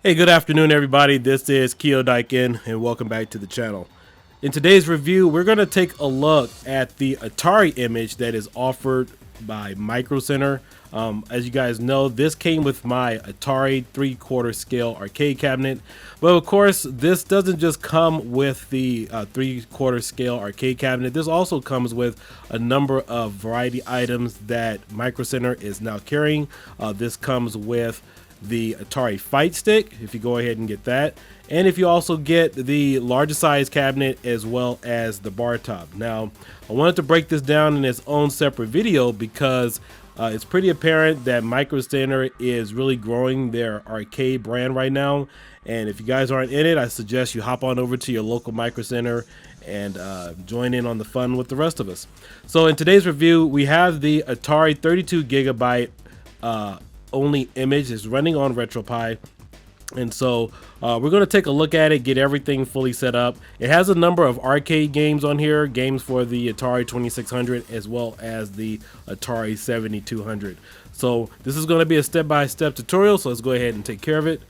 Hey, good afternoon, everybody. This is Keo Daikin, and welcome back to the channel. In today's review, we're going to take a look at the Atari image that is offered by Micro Center. As you guys know, this came with my Atari 3/4 scale arcade cabinet. But of course, this doesn't just come with the 3/4 scale arcade cabinet. This also comes with a number of variety items that Micro Center is now carrying. This comes with the Atari Fight Stick, if you go ahead and get that, and if you also get the larger size cabinet as well as the bar top. Now, I wanted to break this down in its own separate video because it's pretty apparent that Micro Center is really growing their arcade brand right now, and if you guys aren't in it, I suggest you hop on over to your local Micro Center and join in on the fun with the rest of us. So in today's review, we have the Atari 32 gigabyte only image. Is running on Retropie, and so we're going to take a look at it, get everything fully set up. It has a number of arcade games on here, games for the Atari 2600 as well as the Atari 7200. So this is going to be a step-by-step tutorial, so let's go ahead and take care of it.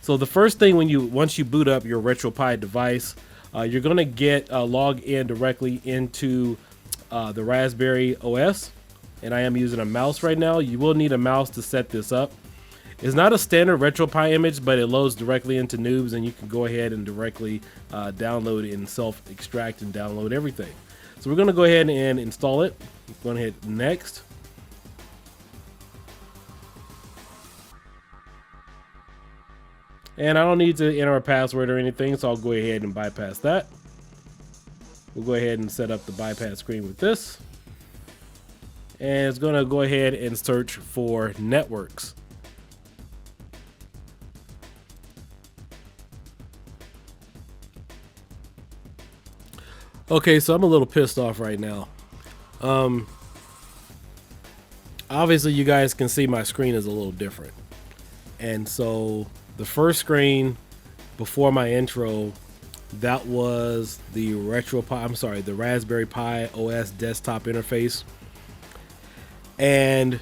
So the first thing, once you boot up your Retropie device, you're going to get log in directly into the Raspberry OS. And I am using a mouse right now. You will need a mouse to set this up. It's not a standard Retropie image, but it loads directly into Noobs, and you can go ahead and directly download and self-extract and download everything. So we're going to go ahead and install it. I'm going to hit next. And I don't need to enter a password or anything, so I'll go ahead and bypass that. We'll go ahead and set up the bypass screen with this. And it's going to go ahead and search for networks. Okay, so I'm a little pissed off right now. Obviously you guys can see my screen is a little different. And so the first screen before my intro, that was the the Raspberry Pi OS desktop interface. And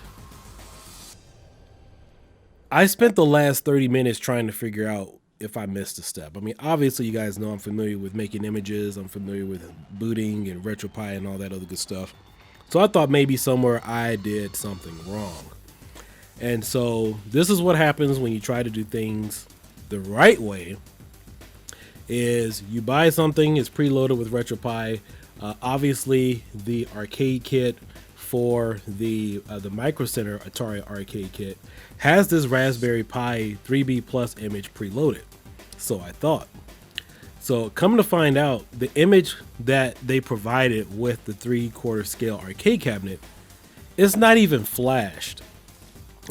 I spent the last 30 minutes trying to figure out if I missed a step. I mean, obviously you guys know I'm familiar with making images. I'm familiar with booting and Retropie and all that other good stuff. So I thought maybe somewhere I did something wrong. And so this is what happens when you try to do things the right way. Is you buy something, it's preloaded with Retropie. Obviously the arcade kit for the Micro Center Atari arcade kit has this Raspberry Pi 3B Plus image preloaded. So I thought. So come to find out, the image that they provided with the 3/4 scale arcade cabinet is not even flashed.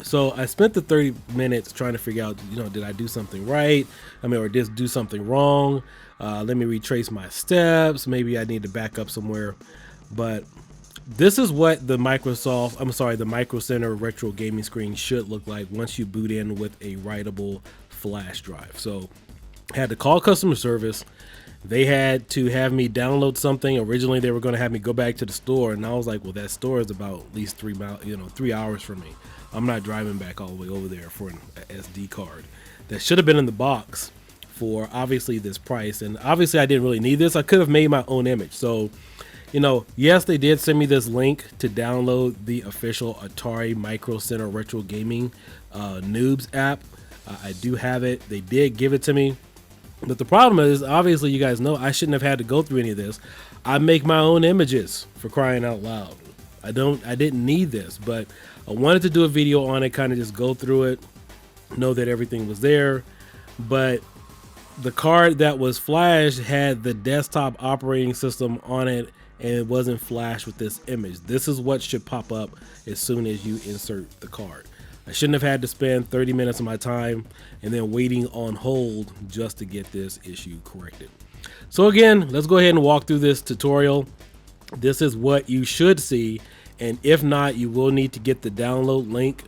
So I spent the 30 minutes trying to figure out, did I do something right? Or did I do something wrong? Let me retrace my steps. Maybe I need to back up somewhere. But this is what the Micro Center retro gaming screen should look like once you boot in with a writable flash drive. So I had to call customer service. They had to have me download something. Originally they were going to have me go back to the store, and I was like, well, that store is about at least 3 hours from me. I'm not driving back all the way over there for an SD card. That should have been in the box for obviously this price, and obviously I didn't really need this. I could have made my own image. So yes, they did send me this link to download the official Atari Micro Center Retro Gaming Noobs app. I do have it. They did give it to me. But the problem is, obviously, you guys know I shouldn't have had to go through any of this. I make my own images, for crying out loud. I didn't need this, but I wanted to do a video on it, kind of just go through it, know that everything was there. But the card that was flashed had the desktop operating system on it, and it wasn't flashed with this image. This is what should pop up as soon as you insert the card. I shouldn't have had to spend 30 minutes of my time and then waiting on hold just to get this issue corrected. So again, let's go ahead and walk through this tutorial. This is what you should see, and if not, you will need to get the download link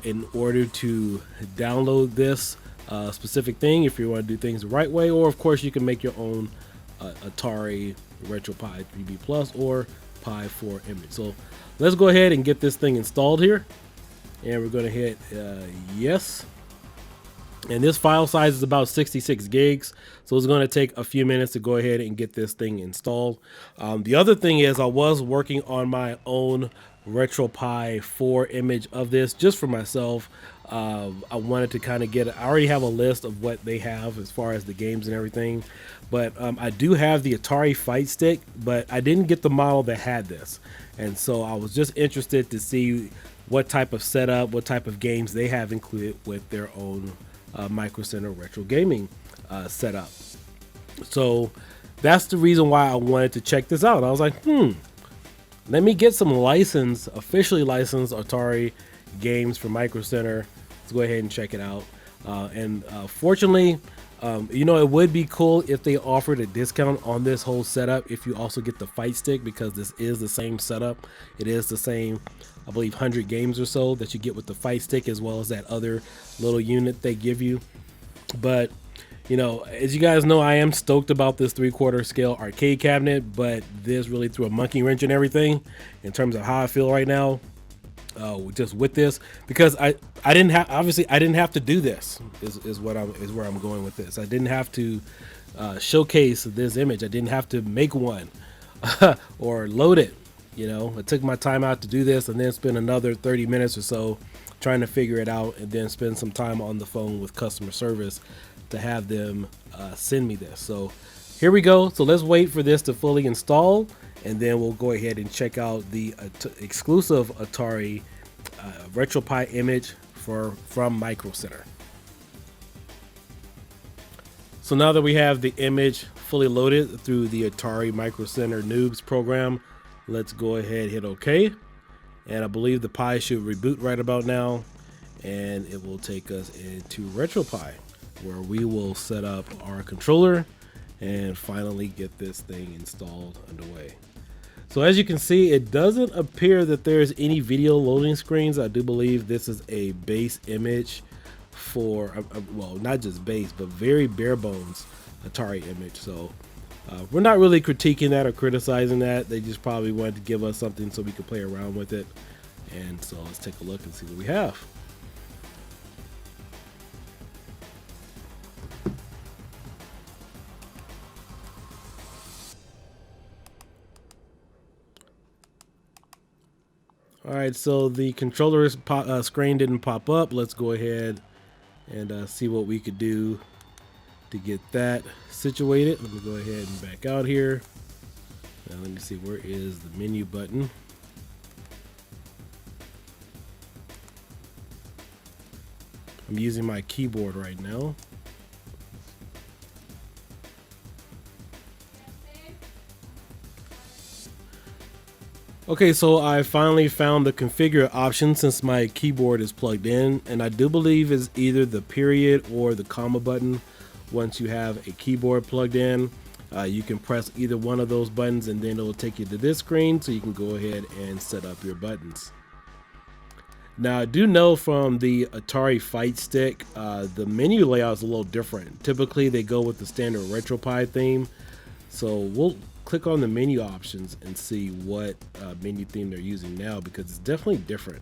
in order to download this specific thing if you want to do things the right way, or of course you can make your own Atari Retropie 3B Plus or Pi 4 image. So let's go ahead and get this thing installed here, and we're going to hit yes. And this file size is about 66 gigs. So it's going to take a few minutes to go ahead and get this thing installed. The other thing is I was working on my own Retropie 4 image of this just for myself. I wanted to kind of get I already have a list of what they have as far as the games and everything. But I do have the Atari Fight Stick, but I didn't get the model that had this. And so I was just interested to see what type of setup, what type of games they have included with their own Micro Center retro gaming setup. So that's the reason why I wanted to check this out. I was like, let me get some officially licensed Atari games for Micro Center. Let's go ahead and check it out. Fortunately, it would be cool if they offered a discount on this whole setup if you also get the Fight Stick, because this is the same setup. It is the same, I believe, 100 games or so that you get with the Fight Stick, as well as that other little unit they give you. But as you guys know, I am stoked about this 3/4 scale arcade cabinet, but this really threw a monkey wrench in everything in terms of how I feel right now. Just with this, because I didn't have to do this is where I'm going with this. I didn't have to showcase this image. I didn't have to make one or load it. I took my time out to do this and then spend another 30 minutes or so trying to figure it out, and then spend some time on the phone with customer service to have them send me this. So here we go. So let's wait for this to fully install, and then we'll go ahead and check out the exclusive Atari Retropie image from Micro Center. So now that we have the image fully loaded through the Atari Micro Center Noobs program, let's go ahead and hit OK. And I believe the Pi should reboot right about now, and it will take us into Retropie, where we will set up our controller and finally get this thing installed underway. So as you can see, it doesn't appear that there's any video loading screens. I do believe this is a base image for, well, not just base, but very bare bones Atari image. So we're not really critiquing that or criticizing that. They just probably wanted to give us something so we could play around with it. And so let's take a look and see what we have. All right, so the controller screen didn't pop up. Let's go ahead and see what we could do to get that situated. Let me go ahead and back out here. Now let me see, where is the menu button? I'm using my keyboard right now. Okay, so I finally found the configure option since my keyboard is plugged in, and I do believe is either the period or the comma button. Once you have a keyboard plugged in, you can press either one of those buttons and then it will take you to this screen so you can go ahead and set up your buttons. Now I do know from the Atari Fight Stick, the menu layout is a little different. Typically they go with the standard Retropie theme, so we'll click on the menu options and see what menu theme they're using now, because it's definitely different.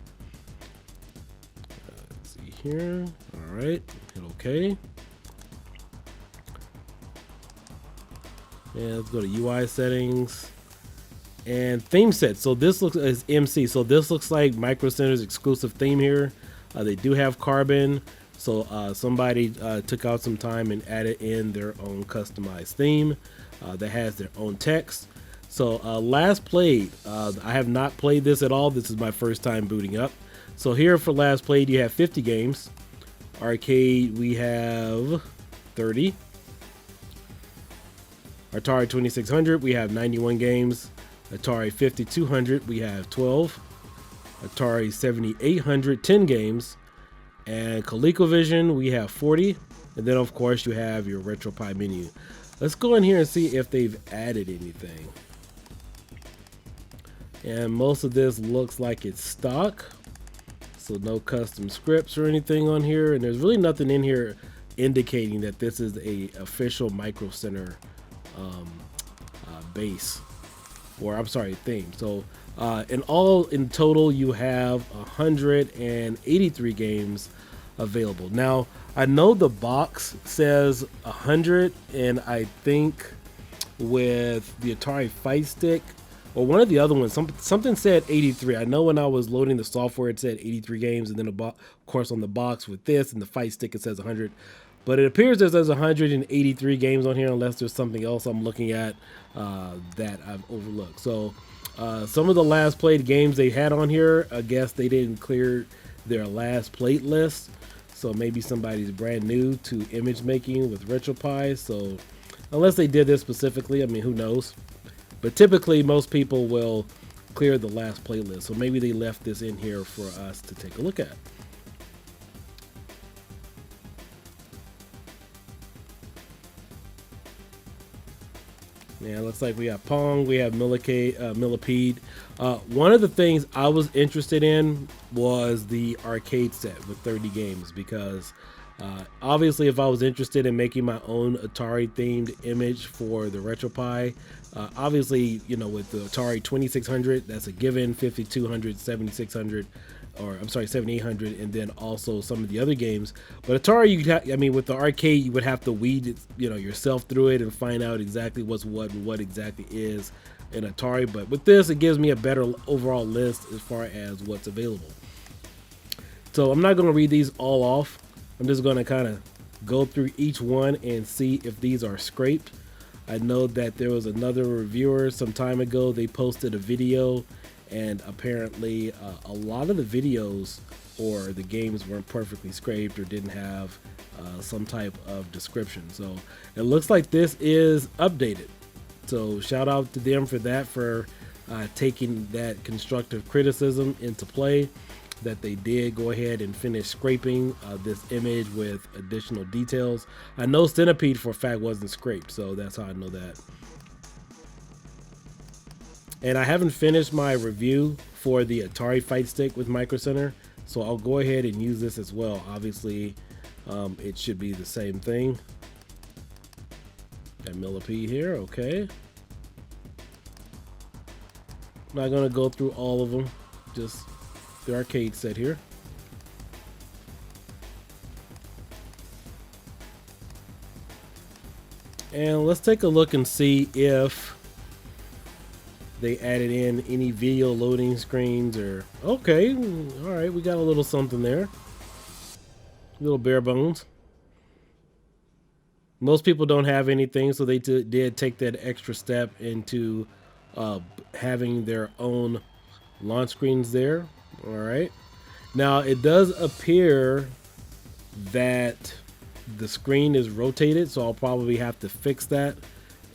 Let's see here. All right, hit OK. And let's go to UI settings and theme set. So this looks as MC. So this looks like Micro Center's exclusive theme here. They do have Carbon. So somebody took out some time and added in their own customized theme that has their own text. So last played, I have not played this at all. This is my first time booting up. So here for last played, you have 50 games. Arcade, we have 30. Atari 2600, we have 91 games. Atari 5200, we have 12. Atari 7800, 10 games. And ColecoVision, we have 40. And then of course you have your Retropie menu. Let's go in here and see if they've added anything. And most of this looks like it's stock. So no custom scripts or anything on here. And there's really nothing in here indicating that this is a official Micro Center base, or I'm sorry, theme. So in total you have 183 games available. Now, I know the box says 100, and I think with the Atari Fight Stick or one of the other ones, something said 83. I know when I was loading the software, it said 83 games, and then of course on the box with this and the Fight Stick, it says 100. But it appears there's 183 games on here, unless there's something else I'm looking at that I've overlooked. So some of the last played games they had on here, I guess they didn't clear their last played list. So maybe somebody's brand new to image making with Retropie. So unless they did this specifically, I mean, who knows? But typically most people will clear the last playlist. So maybe they left this in here for us to take a look at. Yeah, looks like we have Pong, we have Millipede. One of the things I was interested in was the arcade set with 30 games because obviously if I was interested in making my own Atari themed image for the Retropie, obviously, you know, with the Atari 2600, that's a given, 5200, 7600, or I'm sorry, 7800, and then also some of the other games. But Atari, I mean, with the arcade, you would have to weed, you know, yourself through it and find out exactly what's what and what exactly is in Atari. But with this, it gives me a better overall list as far as what's available. So I'm not going to read these all off. I'm just going to kind of go through each one and see if these are scraped. I know that there was another reviewer some time ago. They posted a video, and apparently a lot of the videos or the games weren't perfectly scraped or didn't have some type of description. So it looks like this is updated. So shout out to them for that, for taking that constructive criticism into play, that they did go ahead and finish scraping this image with additional details. I know Centipede for a fact wasn't scraped, so that's how I know that. And I haven't finished my review for the Atari Fight Stick with Micro Center, so I'll go ahead and use this as well. Obviously, it should be the same thing. Got Millipede here, okay. I'm not gonna go through all of them, just the arcade set here. And let's take a look and see if they added in any video loading screens or, okay, all right, we got a little something there. A little bare bones. Most people don't have anything, so they did take that extra step into having their own launch screens there. All right. Now it does appear that the screen is rotated, so I'll probably have to fix that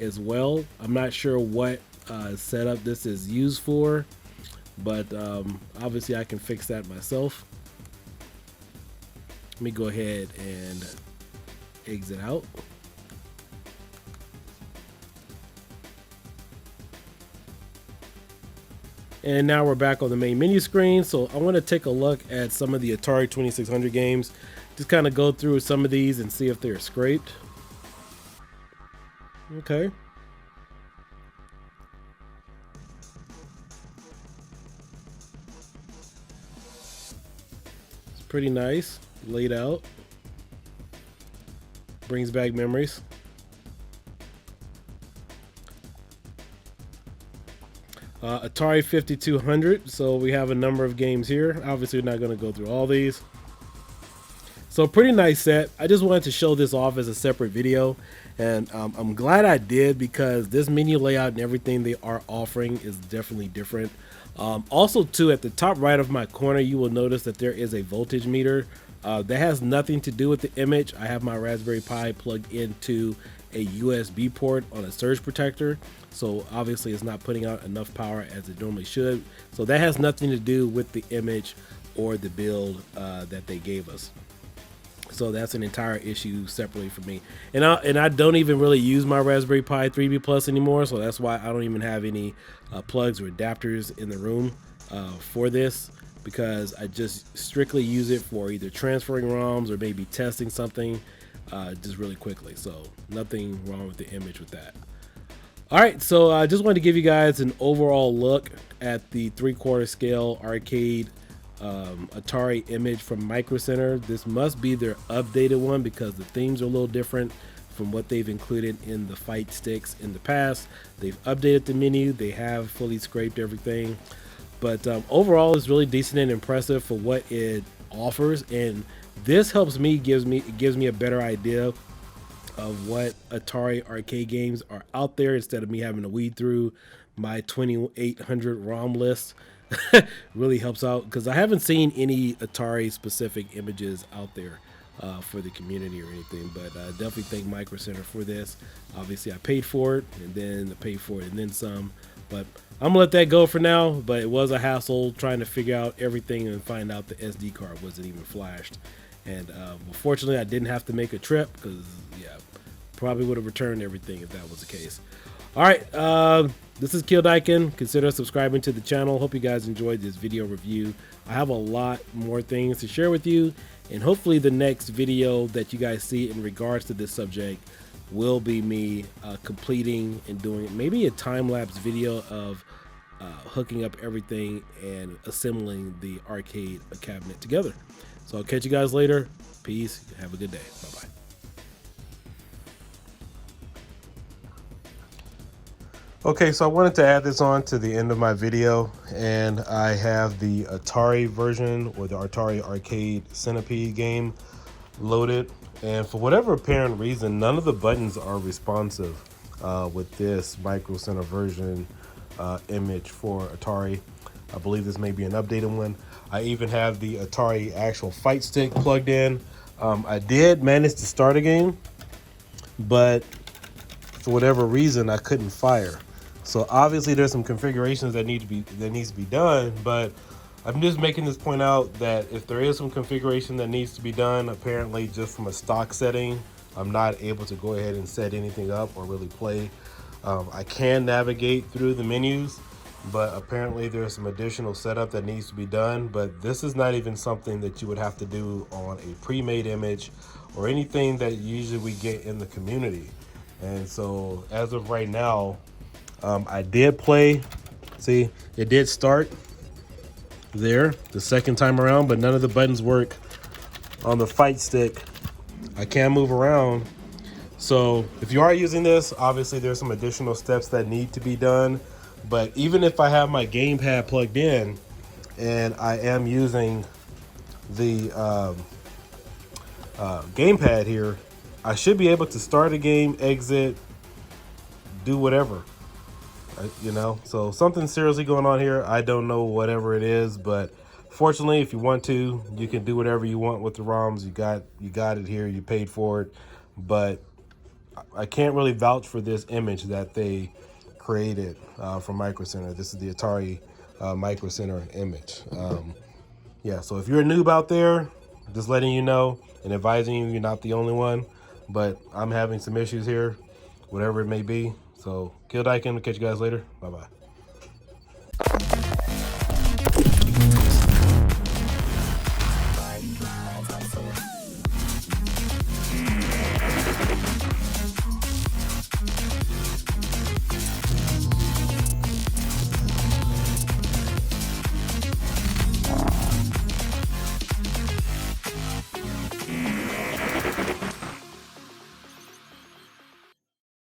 as well. I'm not sure what setup this is used for, but obviously I can fix that myself. Let me go ahead and exit out. And now we're back on the main menu screen. So I want to take a look at some of the Atari 2600 games. Just kind of go through some of these and see if they're scraped. Okay. It's pretty nice, laid out. Brings back memories. Atari 5200, so we have a number of games here. Obviously we're not going to go through all these. So pretty nice set. I just wanted to show this off as a separate video, and I'm glad I did, because this menu layout and everything they are offering is definitely different. Also too, at the top right of my corner, you will notice that there is a voltage meter. That has nothing to do with the image. I have my Raspberry Pi plugged into a USB port on a surge protector, so obviously it's not putting out enough power as it normally should. So that has nothing to do with the image or the build that they gave us. So that's an entire issue separately for me. And I don't even really use my Raspberry Pi 3B Plus anymore, so that's why I don't even have any plugs or adapters in the room for this, because I just strictly use it for either transferring ROMs or maybe testing something just really quickly. So nothing wrong with the image with that. All right, so I just wanted to give you guys an overall look at the 3/4 scale arcade Atari image from Micro Center. This must be their updated one because the themes are a little different from what they've included in the fight sticks in the past. They've updated the menu. They have fully scraped everything. But overall, it's really decent and impressive for what it offers. And this helps me, gives me a better idea of what Atari arcade games are out there instead of me having to weed through my 2,800 ROM list. Really helps out because I haven't seen any Atari specific images out there for the community or anything, but definitely thank Micro Center for this. Obviously I paid for it and then I paid for it and then some, but I'm gonna let that go for now. But it was a hassle trying to figure out everything and find out the SD card wasn't even flashed. And fortunately I didn't have to make a trip because yeah, probably would have returned everything if that was the case. All right, this is Kildiken. Consider subscribing to the channel. Hope you guys enjoyed this video review. I have a lot more things to share with you, and hopefully the next video that you guys see in regards to this subject will be me completing and doing maybe a time-lapse video of hooking up everything and assembling the arcade cabinet together. So I'll catch you guys later. Peace. Have a good day. Bye-bye. Okay, so I wanted to add this on to the end of my video, and I have the Atari version or the Atari Arcade Centipede game loaded, and for whatever apparent reason, none of the buttons are responsive with this Micro Center version image for Atari. I believe this may be an updated one. I even have the Atari actual fight stick plugged in. I did manage to start a game, but for whatever reason, I couldn't fire. So obviously there's some configurations that needs to be done, but I'm just making this point out that if there is some configuration that needs to be done, apparently just from a stock setting, I'm not able to go ahead and set anything up or really play. I can navigate through the menus, but apparently there's some additional setup that needs to be done. But this is not even something that you would have to do on a pre-made image or anything that usually we get in the community. And so as of right now, I did play, see, it did start there the second time around, but none of the buttons work on the fight stick. I can move around. So if you are using this, obviously there's some additional steps that need to be done. But even if I have my gamepad plugged in and I am using the gamepad here, I should be able to start a game, exit, do whatever. You know, so something seriously going on here. I don't know whatever it is, but fortunately, if you want to, you can do whatever you want with the ROMs. You got it here. You paid for it, but I can't really vouch for this image that they created from Micro Center. This is the Atari Micro Center image. Yeah, so if you're a noob out there, just letting you know and advising you, you're not the only one, but I'm having some issues here, whatever it may be. So, Kildiken, we'll catch you guys later. Bye-bye.